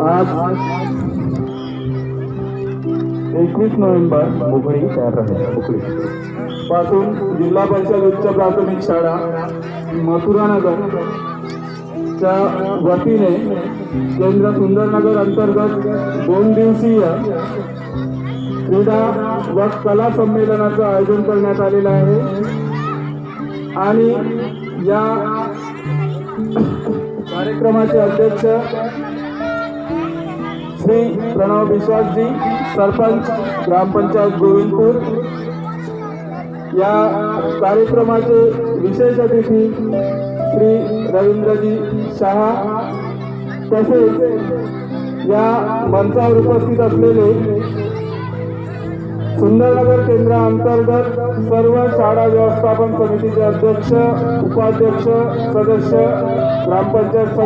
आज 21 नोव्हेंबर मोकळी तयार राहील मोकळी पासून जिल्हा परिषद उच्च प्राथमिक शाळा मथुरानगर च्या वतीने केंद्र सुंदरनगर अंतर्गत 2 दिवसीय क्रीडा व कला संमेलनाचं आयोजन करण्यात आलेलं आहे आणि या कार्यक्रमाचे अध्यक्ष श्री प्रणव विश्वासजी, सरपंच ग्रामपंचायत गोविंदपूर। या कार्यक्रमाचे विशेष अतिथी श्री रवींद्रजी शहा, तसेच या मंचावर उपस्थित असलेले सुंदरनगर केंद्रांतर्गत सर्व शाळा व्यवस्थापन समितीचे अध्यक्ष, उपाध्यक्ष, सदस्य, ग्रामपंचायत